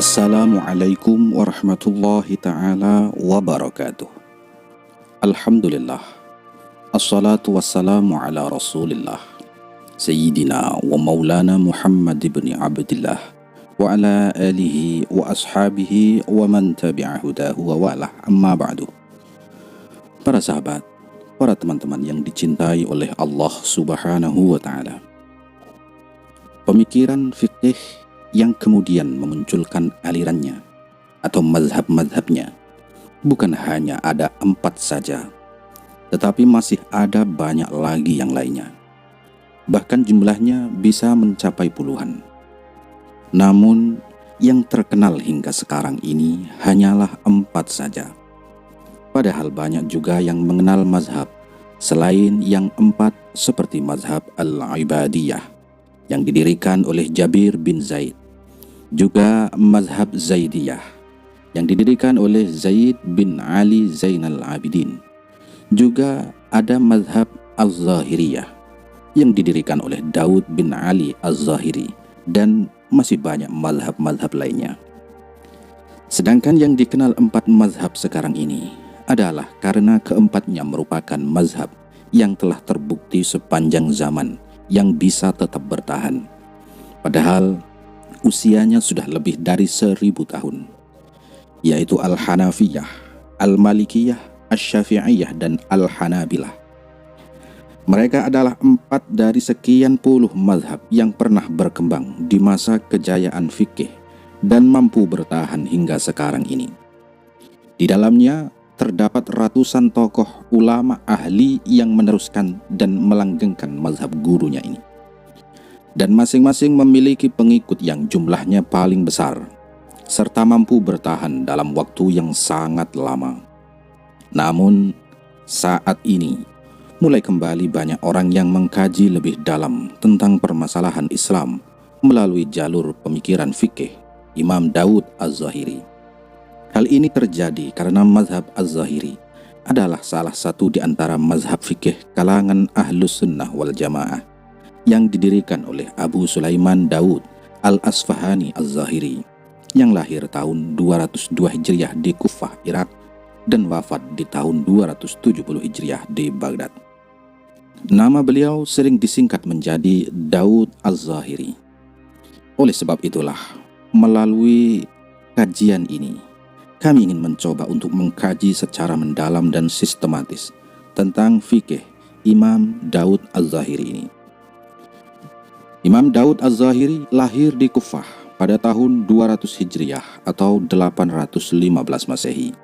Assalamualaikum warahmatullahi ta'ala wabarakatuh. Alhamdulillah. Assalatu wassalamu ala rasulillah Sayyidina wa maulana Muhammad ibn Abdillah wa ala alihi wa ashabihi wa man tabi'a hudahu wa walah, amma ba'du. Para sahabat, para teman-teman yang dicintai oleh Allah subhanahu wa ta'ala, pemikiran fikih yang kemudian memunculkan alirannya atau mazhab-mazhabnya bukan hanya ada 4 saja, tetapi masih ada banyak lagi yang lainnya. Bahkan jumlahnya bisa mencapai puluhan. Namun yang terkenal hingga sekarang ini hanyalah 4 saja. Padahal banyak juga yang mengenal mazhab selain yang 4, seperti mazhab Al-Ibadiyah yang didirikan oleh Jabir bin Zaid, juga mazhab Zaidiyah yang didirikan oleh Zaid bin Ali Zainal Abidin, juga ada mazhab Az-Zahiriyah yang didirikan oleh Daud bin Ali Az-Zahiri, dan masih banyak mazhab-mazhab lainnya. Sedangkan yang dikenal 4 mazhab sekarang ini adalah karena keempatnya merupakan mazhab yang telah terbukti sepanjang zaman yang bisa tetap bertahan, padahal usianya sudah lebih dari 1000 tahun, yaitu Al-Hanafiyah, Al-Malikiyah, Asy-Syafi'iyah, dan Al-Hanabilah. Mereka adalah 4 dari sekian puluh mazhab yang pernah berkembang di masa kejayaan fikih dan mampu bertahan hingga sekarang ini. Di dalamnya terdapat ratusan tokoh ulama ahli yang meneruskan dan melanggengkan mazhab gurunya ini, dan masing-masing memiliki pengikut yang jumlahnya paling besar serta mampu bertahan dalam waktu yang sangat lama. Namun saat ini mulai kembali banyak orang yang mengkaji lebih dalam tentang permasalahan Islam melalui jalur pemikiran fikih Imam Daud Az-Zahiri. Hal ini terjadi karena mazhab Az-Zahiri adalah salah satu di antara mazhab fikih kalangan Ahlus Sunnah wal Jamaah yang didirikan oleh Abu Sulaiman Daud Al-Asfahani Az-Zahiri yang lahir tahun 202 Hijriah di Kufah, Irak, dan wafat di tahun 270 Hijriah di Baghdad. Nama beliau sering disingkat menjadi Daud Az-Zahiri. Oleh sebab itulah, melalui kajian ini, kami ingin mencoba untuk mengkaji secara mendalam dan sistematis tentang fikih Imam Daud Az-Zahiri ini. Imam Daud Az-Zahiri lahir di Kufah pada tahun 200 Hijriah atau 815 Masehi,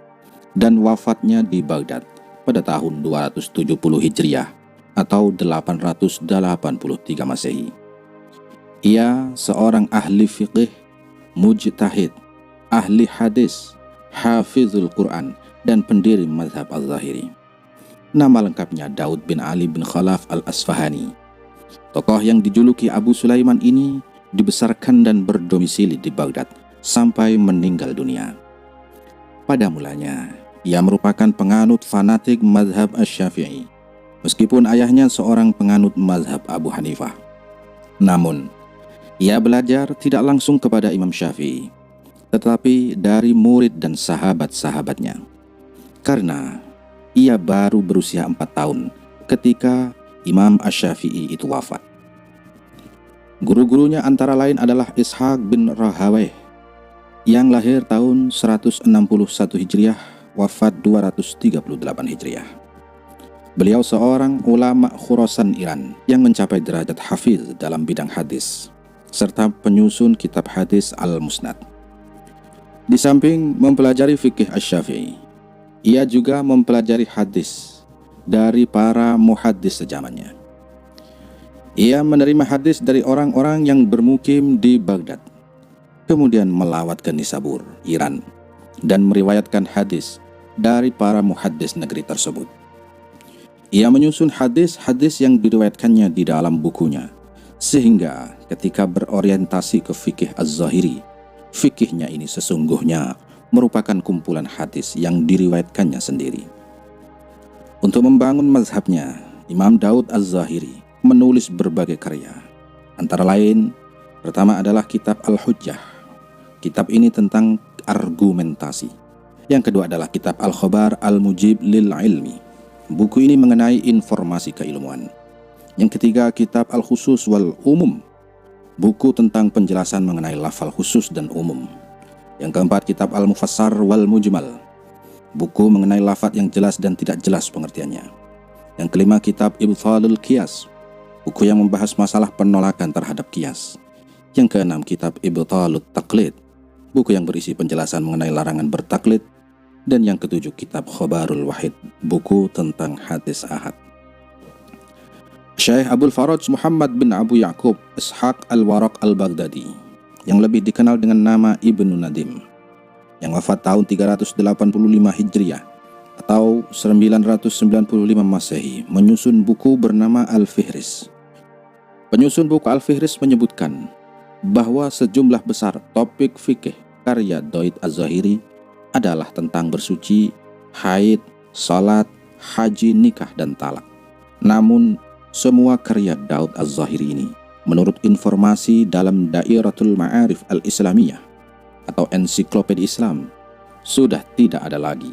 dan wafatnya di Baghdad pada tahun 270 Hijriah atau 883 Masehi. Ia seorang ahli fiqih, mujtahid, ahli hadis, hafizul Quran, dan pendiri mazhab Az-Zahiri. Nama lengkapnya Daud bin Ali bin Khalaf Al-Asfahani. Tokoh yang dijuluki Abu Sulaiman ini dibesarkan dan berdomisili di Baghdad sampai meninggal dunia. Pada mulanya, ia merupakan penganut fanatik mazhab Asy-Syafi'i, meskipun ayahnya seorang penganut mazhab Abu Hanifah. Namun, ia belajar tidak langsung kepada Imam Syafi'i, tetapi dari murid dan sahabat-sahabatnya. Karena ia baru berusia 4 tahun ketika Imam Asy-Syafi'i itu wafat. Guru-gurunya antara lain adalah Ishaq bin Rahawayh yang lahir tahun 161 Hijriah, wafat 238 Hijriah. Beliau seorang ulama Khurasan Iran yang mencapai derajat hafiz dalam bidang hadis serta penyusun kitab hadis Al-Musnad. Di samping mempelajari fikih Asy-Syafi'i, ia juga mempelajari hadis dari para muhaddis sejamannya. Ia menerima hadis dari orang-orang yang bermukim di Baghdad, kemudian melawat ke Nisabur, Iran, dan meriwayatkan hadis dari para muhaddis negeri tersebut. Ia menyusun hadis-hadis yang diriwayatkannya di dalam bukunya, sehingga ketika berorientasi ke fikih Az-Zahiri, fikihnya ini sesungguhnya merupakan kumpulan hadis yang diriwayatkannya sendiri. Untuk membangun mazhabnya, Imam Daud Az-Zahiri menulis berbagai karya. Antara lain, pertama adalah kitab Al-Hujjah, Kitab ini tentang argumentasi. Yang kedua adalah kitab Al-Khobar Al-Mujib Lil Ilmi. Buku ini mengenai informasi keilmuan. Yang ketiga, kitab Al-Khusus Wal Umum. Buku tentang penjelasan mengenai lafal khusus dan umum. Yang keempat, kitab Al-Mufassar Wal Mujmal. Buku mengenai lafaz yang jelas dan tidak jelas pengertiannya. Yang kelima, kitab Ibtalul Qiyas. Buku yang membahas masalah penolakan terhadap qiyas. Yang keenam, kitab Ibtalut Taqlid. Buku yang berisi penjelasan mengenai larangan bertaklid. Dan yang ketujuh, kitab Khobarul Wahid. Buku tentang hadis ahad. Syekh Abdul Faraj Muhammad bin Abu Ya'qub Ishaq Al-Waraq Al-Baghdadi, yang lebih dikenal dengan nama Ibnu Nadim, yang wafat tahun 385 Hijriah atau 995 Masehi, menyusun buku bernama Al-Fihris. Penyusun buku Al-Fihris menyebutkan bahwa sejumlah besar topik fikih karya Daud Az-Zahiri adalah tentang bersuci, haid, salat, haji, nikah, dan talak. Namun semua karya Daud Az-Zahiri ini, menurut informasi dalam Dairatul Ma'arif Al-Islamiyah atau Ensiklopedi Islam, sudah tidak ada lagi.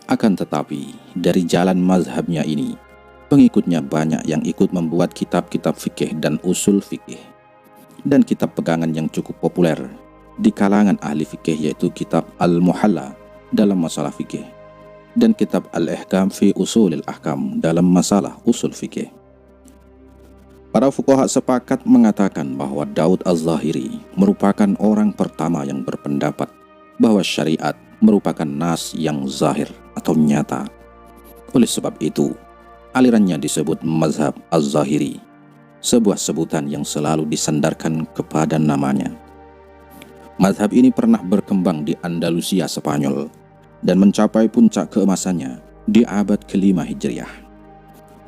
Akan tetapi, dari jalan mazhabnya ini, pengikutnya banyak yang ikut membuat kitab-kitab fikih dan usul fikih. Dan kitab pegangan yang cukup populer di kalangan ahli fikih yaitu kitab Al-Muhalla dalam masalah fikih dan kitab Al-Ihkam fi Usulil Ahkam dalam masalah usul fikih. Para fuqaha sepakat mengatakan bahwa Daud Az-Zahiri merupakan orang pertama yang berpendapat bahwa syariat merupakan nas yang zahir atau nyata. Oleh sebab itu, alirannya disebut mazhab Az-Zahiri, sebuah sebutan yang selalu disandarkan kepada namanya. Mazhab ini pernah berkembang di Andalusia Spanyol dan mencapai puncak keemasannya di abad ke-5 Hijriah.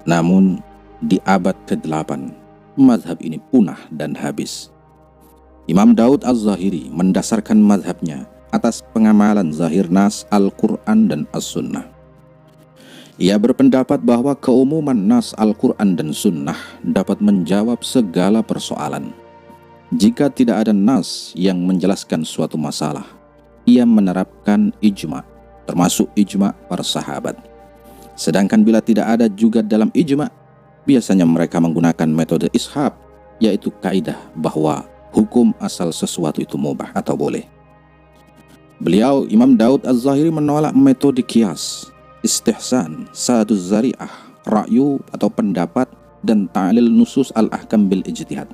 Namun, di abad ke-8, mazhab ini punah dan habis. Imam Daud Az-Zahiri mendasarkan mazhabnya atas pengamalan zahir nas Al-Quran dan As-Sunnah. Ia berpendapat bahwa keumuman nas Al-Quran dan Sunnah dapat menjawab segala persoalan. Jika tidak ada nas yang menjelaskan suatu masalah, ia menerapkan ijma', termasuk ijma' para sahabat. Sedangkan bila tidak ada juga dalam ijma', biasanya mereka menggunakan metode ishab, yaitu kaidah bahwa hukum asal sesuatu itu mubah atau boleh. Beliau, Imam Daud Az-Zahiri, menolak metode qiyas, istihsan, saduz zari'ah, ra'yu atau pendapat, dan ta'lil nusus al-ahkam bil ijtihad.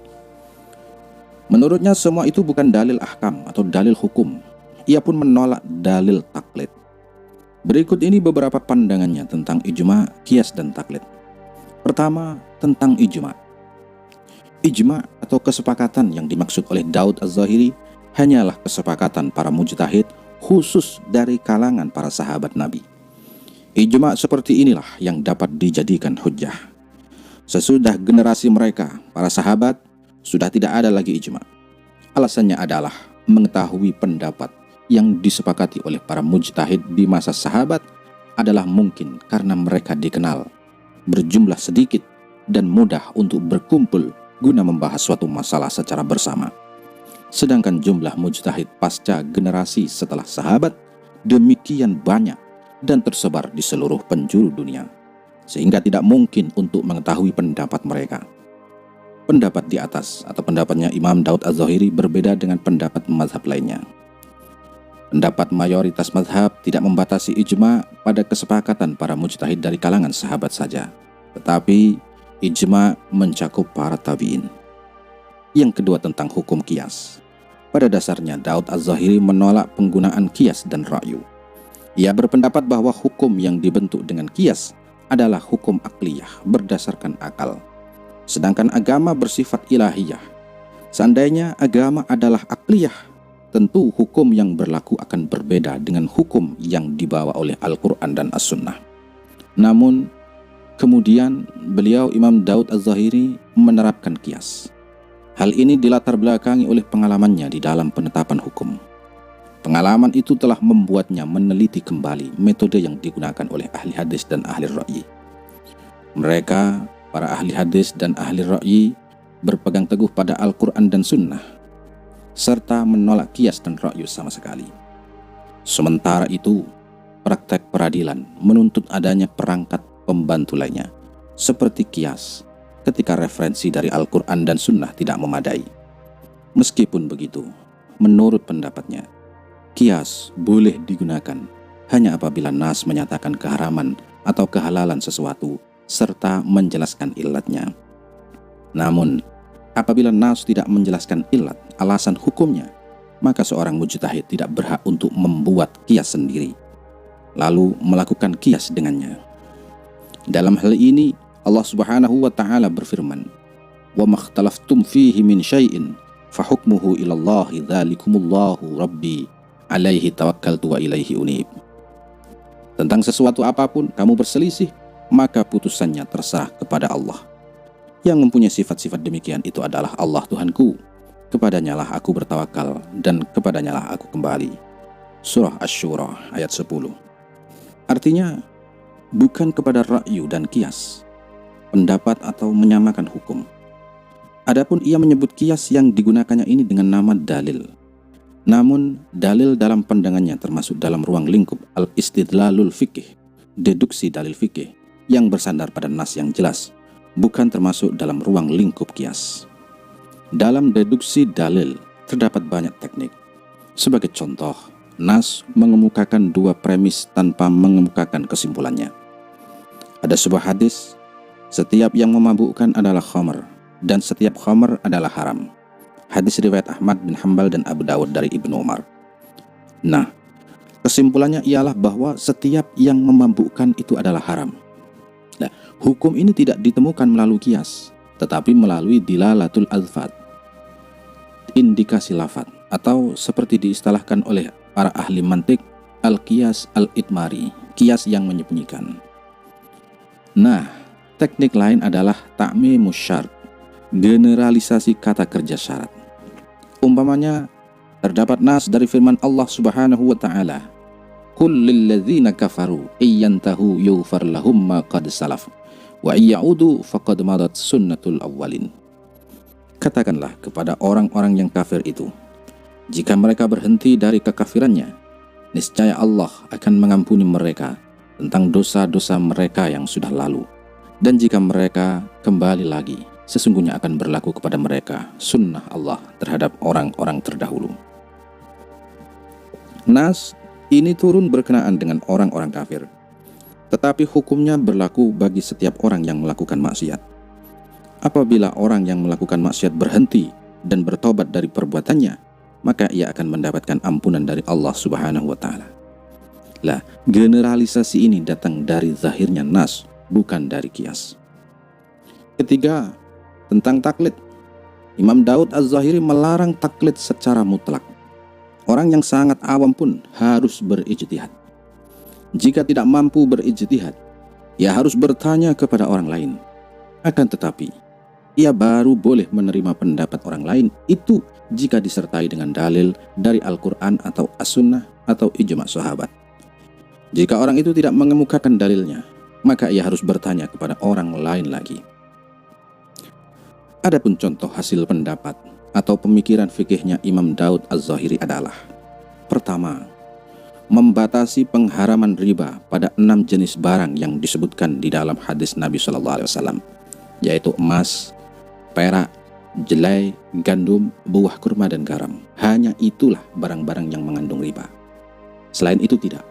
Menurutnya semua itu bukan dalil ahkam atau dalil hukum. Ia pun menolak dalil taklid. Berikut ini beberapa pandangannya tentang ijma', qiyas, dan taklid. Pertama, tentang ijma'. Ijma' atau kesepakatan yang dimaksud oleh Daud Az-Zahiri hanyalah kesepakatan para mujtahid khusus dari kalangan para sahabat Nabi. Ijma' seperti inilah yang dapat dijadikan hujjah. Sesudah generasi mereka, para sahabat, sudah tidak ada lagi ijma'. Alasannya adalah mengetahui pendapat yang disepakati oleh para mujtahid di masa sahabat adalah mungkin karena mereka dikenal, berjumlah sedikit, dan mudah untuk berkumpul guna membahas suatu masalah secara bersama. Sedangkan jumlah mujtahid pasca generasi setelah sahabat demikian banyak dan tersebar di seluruh penjuru dunia, sehingga tidak mungkin untuk mengetahui pendapat mereka. Pendapat di atas atau pendapatnya Imam Daud Az-Zahiri berbeda dengan pendapat mazhab lainnya. Pendapat mayoritas mazhab tidak membatasi ijma' pada kesepakatan para mujtahid dari kalangan sahabat saja, tetapi ijma' mencakup para tabi'in. Yang kedua, tentang hukum qiyas. Pada dasarnya Daud Az-Zahiri menolak penggunaan qiyas dan ra'yu. Ia berpendapat bahwa hukum yang dibentuk dengan qiyas adalah hukum akliyah berdasarkan akal. Sedangkan agama bersifat ilahiyah. Seandainya agama adalah akliyah, tentu hukum yang berlaku akan berbeda dengan hukum yang dibawa oleh Al-Quran dan As-Sunnah. Namun, kemudian beliau Imam Daud Az-Zahiri menerapkan qiyas. Hal ini dilatar belakangi oleh pengalamannya di dalam penetapan hukum. Pengalaman itu telah membuatnya meneliti kembali metode yang digunakan oleh ahli hadis dan ahli ra'yi. Mereka, para ahli hadis dan ahli ra'yi, berpegang teguh pada Al-Quran dan Sunnah. serta menolak kias dan ra'yu sama sekali. Sementara itu, praktek peradilan menuntut adanya perangkat pembantu lainnya, seperti kias, ketika referensi dari Al-Quran dan Sunnah tidak memadai. Meskipun begitu, menurut pendapatnya, kias boleh digunakan hanya apabila nas menyatakan keharaman atau kehalalan sesuatu serta menjelaskan ilatnya. Namun, apabila nas tidak menjelaskan ilat, alasan hukumnya, maka seorang mujtahid tidak berhak untuk membuat kias sendiri, lalu melakukan kias dengannya. Dalam hal ini, Allah Subhanahu wa Ta'ala berfirman, "Wa makhtalaftum fihi min syai'in fahukmuhu ilallahi dzalikumullahu rabbi alaihi tawakkaltu wa ilaihi unib." Tentang sesuatu apapun kamu berselisih, maka putusannya terserah kepada Allah. Yang mempunyai sifat-sifat demikian itu adalah Allah Tuhanku. Kepadanyalah aku bertawakal dan kepadanyalah aku kembali. Surah Asy-Syura ayat 10. Artinya, bukan kepada ra'yu dan kias, pendapat atau menyamakan hukum. Adapun ia menyebut kias yang digunakannya ini dengan nama dalil. Namun, dalil dalam pandangannya termasuk dalam ruang lingkup al-istidlalul fikih, deduksi dalil fikih yang bersandar pada nas yang jelas, bukan termasuk dalam ruang lingkup kias. Dalam deduksi dalil terdapat banyak teknik. Sebagai contoh, nas mengemukakan dua premis tanpa mengemukakan kesimpulannya. Ada sebuah hadis, setiap yang memabukkan adalah khamr, dan setiap khamr adalah haram. Hadis riwayat Ahmad bin Hanbal dan Abu Dawud dari Ibnu Umar. Nah, kesimpulannya ialah bahwa setiap yang memabukkan itu adalah haram. Nah, hukum ini tidak ditemukan melalui kias, tetapi melalui dilalatul alfad, indikasi lafad, atau seperti diistilahkan oleh para ahli mantik, al-qiyas al-itmari, kias yang menyembunyikan. Nah, teknik lain adalah ta'mimus syart, generalisasi kata kerja syarat. Umpamanya, terdapat nas dari firman Allah Subhanahu wa Ta'ala, "Qul lilladzina kafaru iyyantahu yughfar lahum ma qad salaf wa iyya'udu faqad madat sunnatul awwalin." Katakanlah kepada orang-orang yang kafir itu, jika mereka berhenti dari kekafirannya, niscaya Allah akan mengampuni mereka tentang dosa-dosa mereka yang sudah lalu. Dan jika mereka kembali lagi, sesungguhnya akan berlaku kepada mereka sunnah Allah terhadap orang-orang terdahulu. Nas ini turun berkenaan dengan orang-orang kafir, tetapi hukumnya berlaku bagi setiap orang yang melakukan maksiat. Apabila orang yang melakukan maksiat berhenti dan bertobat dari perbuatannya, maka ia akan mendapatkan ampunan dari Allah Subhanahu wa Ta'ala. Lah, generalisasi ini datang dari zahirnya nas, bukan dari kias. Ketiga, tentang taklid. Imam Daud Az-Zahiri melarang taklid secara mutlak. Orang yang sangat awam pun harus berijtihad. Jika tidak mampu berijtihad, ia harus bertanya kepada orang lain. Akan tetapi, ia baru boleh menerima pendapat orang lain itu jika disertai dengan dalil dari Al-Quran atau As-Sunnah atau ijma' sahabat. Jika orang itu tidak mengemukakan dalilnya, maka ia harus bertanya kepada orang lain lagi. Adapun contoh hasil pendapat atau pemikiran fikihnya Imam Daud Az-Zahiri adalah: pertama, membatasi pengharaman riba pada 6 jenis barang yang disebutkan di dalam hadis Nabi SAW, yaitu emas, perak, jelai, gandum, buah kurma, dan garam. Hanya itulah barang-barang yang mengandung riba. Selain itu tidak.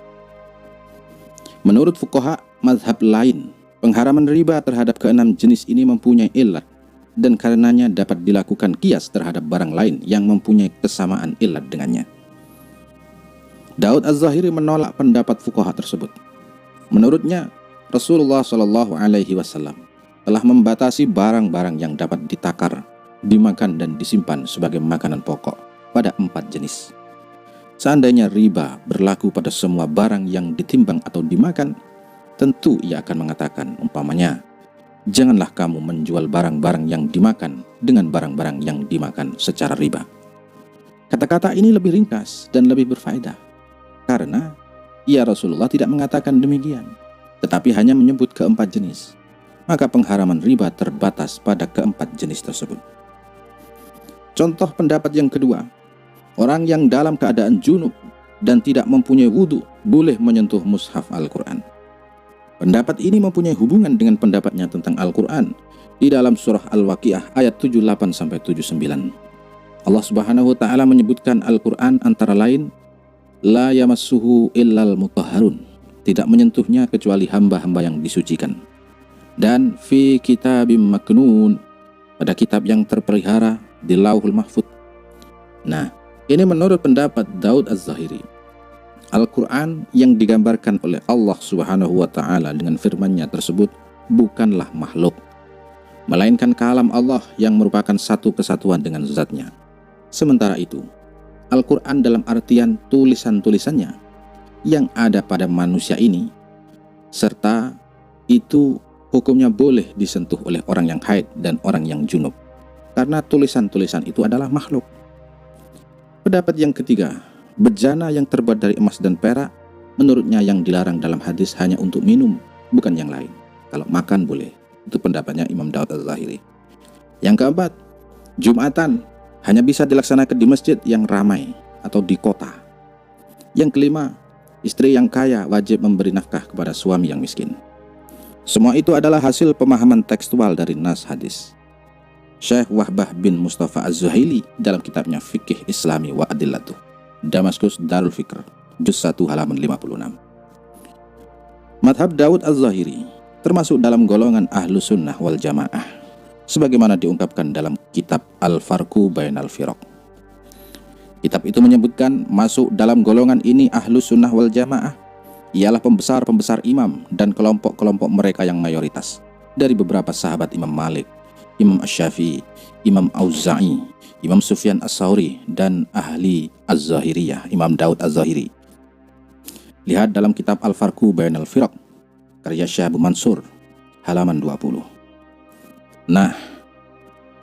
Menurut fuqaha mazhab lain, pengharaman riba terhadap ke-6 jenis ini mempunyai illat, dan karenanya dapat dilakukan kias terhadap barang lain yang mempunyai kesamaan illat dengannya. Daud Az-Zahiri menolak pendapat fuqaha tersebut. Menurutnya, Rasulullah SAW telah membatasi barang-barang yang dapat ditakar, dimakan dan disimpan sebagai makanan pokok pada 4 jenis. Seandainya riba berlaku pada semua barang yang ditimbang atau dimakan, tentu ia akan mengatakan, umpamanya, janganlah kamu menjual barang-barang yang dimakan dengan barang-barang yang dimakan secara riba. Kata-kata ini lebih ringkas dan lebih berfaedah, karena Rasulullah tidak mengatakan demikian, tetapi hanya menyebut ke-4 jenis. Maka pengharaman riba terbatas pada ke-4 jenis tersebut. Contoh pendapat yang kedua, Orang yang dalam keadaan junub dan tidak mempunyai wudhu boleh menyentuh mushaf Al-Quran. Pendapat ini mempunyai hubungan dengan pendapatnya tentang Al-Quran di dalam surah Al-Waqiah ayat 78-79. Allah Subhanahu wa Ta'ala menyebutkan Al-Quran antara lain, la yamassuhu illal mutahharun, tidak menyentuhnya kecuali hamba-hamba yang disucikan. Dan fi kitabim maknun, pada kitab yang terpelihara di Lauhul Mahfuz. Nah, ini menurut pendapat Daud Az-Zahiri. Al-Quran yang digambarkan oleh Allah Subhanahu wa Ta'ala dengan firman-Nya tersebut bukanlah makhluk, melainkan kalam Allah yang merupakan satu kesatuan dengan zat-Nya. Sementara itu, Al-Quran dalam artian tulisan-tulisannya yang ada pada manusia ini, serta itu hukumnya boleh disentuh oleh orang yang haid dan orang yang junub, karena tulisan-tulisan itu adalah makhluk. Pendapat yang ketiga, bejana yang terbuat dari emas dan perak, menurutnya yang dilarang dalam hadis hanya untuk minum, bukan yang lain. Kalau makan boleh. Itu pendapatnya Imam Daud Az-Zahiri. Yang keempat, Jumatan hanya bisa dilaksanakan di masjid yang ramai atau di kota. Yang kelima, istri yang kaya wajib memberi nafkah kepada suami yang miskin. Semua itu adalah hasil pemahaman tekstual dari nas hadis. Syekh Wahbah bin Mustafa Az-Zuhaili dalam kitabnya Fikih Islami wa Adillatuh, Damaskus Darul Fikr, juz 1 halaman 56. Madhab Daud Az-Zahiri termasuk dalam golongan Ahlu Sunnah wal Jamaah, sebagaimana diungkapkan dalam kitab Al-Farqu Bainal Firaq. Kitab itu menyebutkan masuk dalam golongan ini Ahlu Sunnah wal Jamaah ialah pembesar-pembesar imam dan kelompok-kelompok mereka yang mayoritas dari beberapa sahabat Imam Malik, Imam Asy-Syafi'i, Imam Auza'i, Imam Sufyan As-Tsauri, dan ahli Az-Zahiriyah, Imam Daud Az-Zahiri. Lihat dalam kitab Al-Farqu Bainal Firaq, karya Syekh Abu Mansur, halaman 20. Nah,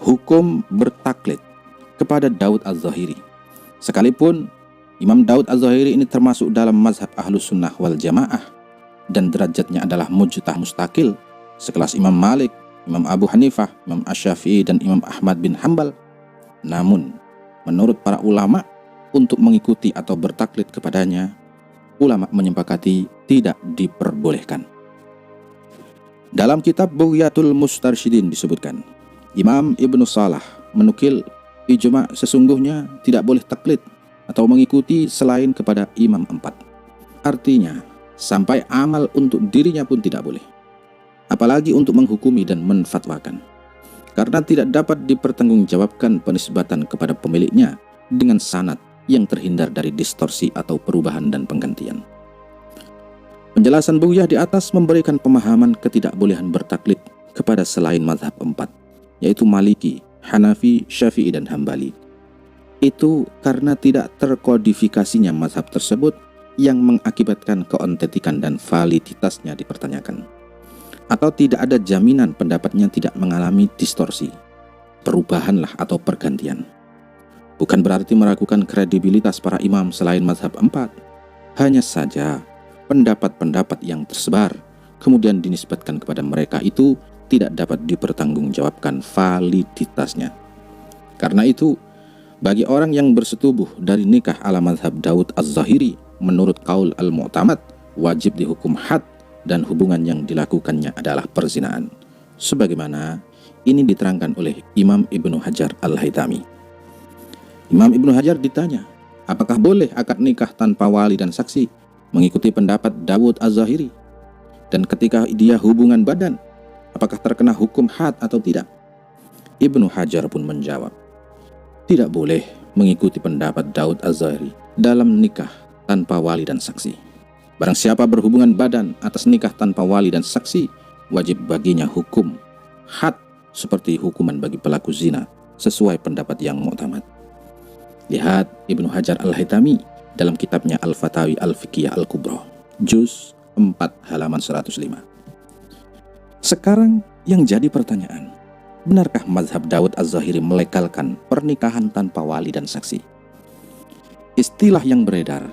hukum bertaklid kepada Daud Az-Zahiri, sekalipun Imam Daud Az-Zahiri ini termasuk dalam mazhab Ahlus Sunnah wal Jamaah dan derajatnya adalah mujtahid mustakil sekelas Imam Malik, Imam Abu Hanifah, Imam Asy-Syafi'i, dan Imam Ahmad bin Hambal. Namun, menurut para ulama, untuk mengikuti atau bertaklid kepadanya, ulama menyepakati tidak diperbolehkan. Dalam kitab Bughyatul Mustarsyidin disebutkan, Imam Ibnu Salah menukil ijma' sesungguhnya tidak boleh taklid atau mengikuti selain kepada imam 4. Artinya, sampai amal untuk dirinya pun tidak boleh, apalagi untuk menghukumi dan menfatwakan, karena tidak dapat dipertanggungjawabkan penisbatan kepada pemiliknya dengan sanad yang terhindar dari distorsi atau perubahan dan penggantian. Penjelasan Bughyah di atas memberikan pemahaman ketidakbolehan bertaklid kepada selain mazhab 4, yaitu Maliki, Hanafi, Syafi'i, dan Hambali. Itu karena tidak terkodifikasinya mazhab tersebut yang mengakibatkan keautentikan dan validitasnya dipertanyakan, atau tidak ada jaminan pendapatnya tidak mengalami distorsi, perubahanlah atau pergantian. Bukan berarti meragukan kredibilitas para imam selain mazhab 4, hanya saja pendapat-pendapat yang tersebar kemudian dinisbatkan kepada mereka itu tidak dapat dipertanggungjawabkan validitasnya. Karena itu, bagi orang yang bersetubuh dari nikah ala mazhab Daud Az-Zahiri, menurut qaul al-mu'tamad, wajib dihukum had dan hubungan yang dilakukannya adalah perzinaan, sebagaimana ini diterangkan oleh Imam Ibnu Hajar Al-Haytami. Imam Ibnu Hajar ditanya, apakah boleh akad nikah tanpa wali dan saksi, mengikuti pendapat Daud Az-Zahiri? Dan ketika dia hubungan badan, apakah terkena hukum had atau tidak? Ibnu Hajar pun menjawab, tidak boleh mengikuti pendapat Daud Az-Zahiri dalam nikah tanpa wali dan saksi. Barang siapa berhubungan badan atas nikah tanpa wali dan saksi, wajib baginya hukum had seperti hukuman bagi pelaku zina sesuai pendapat yang mu'tamad. Lihat Ibnu Hajar Al-Haytami dalam kitabnya Al-Fatawi Al-Fiqhiyah Al-Kubra, juz 4 halaman 105. Sekarang yang jadi pertanyaan, benarkah mazhab Daud Az-Zahiri melegalkan pernikahan tanpa wali dan saksi? Istilah yang beredar,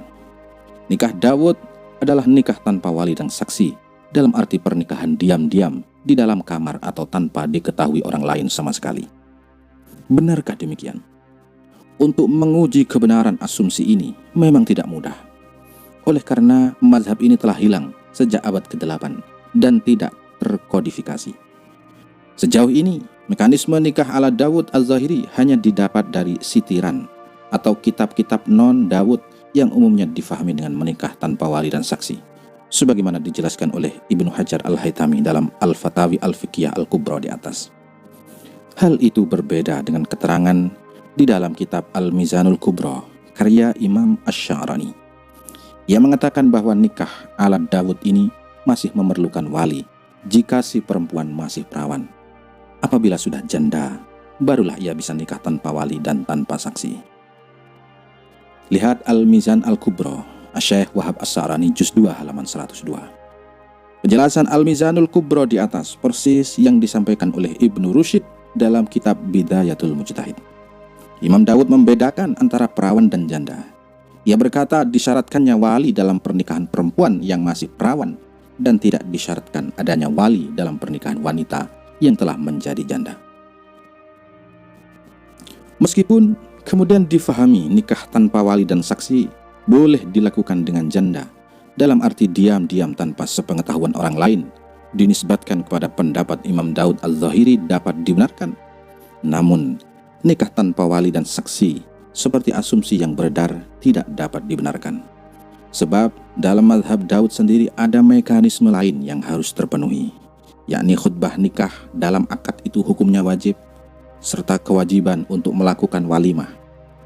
nikah Daud adalah nikah tanpa wali dan saksi, dalam arti pernikahan diam-diam di dalam kamar atau tanpa diketahui orang lain sama sekali. Benarkah demikian? Untuk menguji kebenaran asumsi ini memang tidak mudah. Oleh karena mazhab ini telah hilang sejak abad ke-8 dan tidak terkodifikasi. Sejauh ini, mekanisme nikah ala Dawud Az-Zahiri hanya didapat dari sitiran atau kitab-kitab non-Dawud yang umumnya difahami dengan menikah tanpa wali dan saksi, sebagaimana dijelaskan oleh Ibnu Hajar Al-Haytami dalam Al-Fatawi Al-Fiqhiyah Al-Kubra di atas. Hal itu berbeda dengan keterangan di dalam kitab Al-Mizanul Kubra karya Imam Asy-Sya'rani. Ia mengatakan bahwa nikah ala Dawud ini masih memerlukan wali jika si perempuan masih perawan. Apabila sudah janda, barulah ia bisa nikah tanpa wali dan tanpa saksi. Lihat Al-Mizan Al-Kubra, Asy-Syaikh Wahab As-Sya'rani juz 2 halaman 102. Penjelasan Al-Mizanul Kubra di atas persis yang disampaikan oleh Ibnu Rusyid dalam kitab Bidayatul Mujtahid. Imam Dawud membedakan antara perawan dan janda. Ia berkata disyaratkannya wali dalam pernikahan perempuan yang masih perawan dan tidak disyaratkan adanya wali dalam pernikahan wanita yang telah menjadi janda. Meskipun kemudian difahami nikah tanpa wali dan saksi boleh dilakukan dengan janda dalam arti diam-diam tanpa sepengetahuan orang lain, dinisbatkan kepada pendapat Imam Dawud Az-Zahiri dapat dibenarkan. Namun nikah tanpa wali dan saksi seperti asumsi yang beredar tidak dapat dibenarkan. Sebab dalam mazhab Dawud sendiri ada mekanisme lain yang harus terpenuhi, yakni khutbah nikah dalam akad itu hukumnya wajib, serta kewajiban untuk melakukan walimah,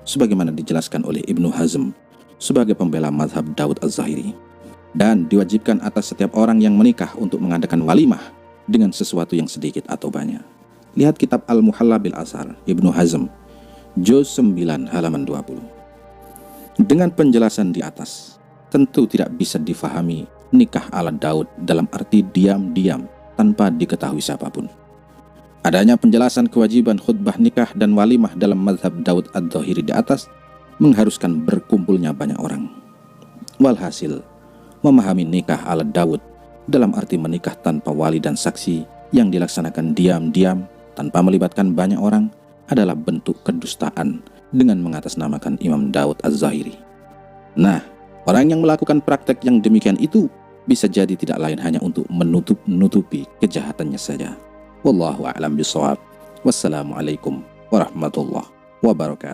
sebagaimana dijelaskan oleh Ibnu Hazm sebagai pembela mazhab Dawud Az-Zahiri. Dan diwajibkan atas setiap orang yang menikah untuk mengadakan walimah dengan sesuatu yang sedikit atau banyak. Lihat kitab Al-Muhalla bil Asar Ibnu Hazm juz 9 halaman 20. Dengan penjelasan di atas, tentu tidak bisa difahami nikah ala Daud dalam arti diam-diam tanpa diketahui siapapun. Adanya penjelasan kewajiban khutbah nikah dan walimah dalam mazhab Dawud Az-Zahiri di atas mengharuskan berkumpulnya banyak orang. Walhasil, memahami nikah ala Dawud dalam arti menikah tanpa wali dan saksi yang dilaksanakan diam-diam tanpa melibatkan banyak orang adalah bentuk kedustaan dengan mengatasnamakan Imam Dawud Az-Zahiri. Nah, orang yang melakukan praktek yang demikian itu bisa jadi tidak lain hanya untuk menutupi kejahatannya saja. Wallahu a'lam bishawab. Wassalamualaikum warahmatullahi wabarakatuh.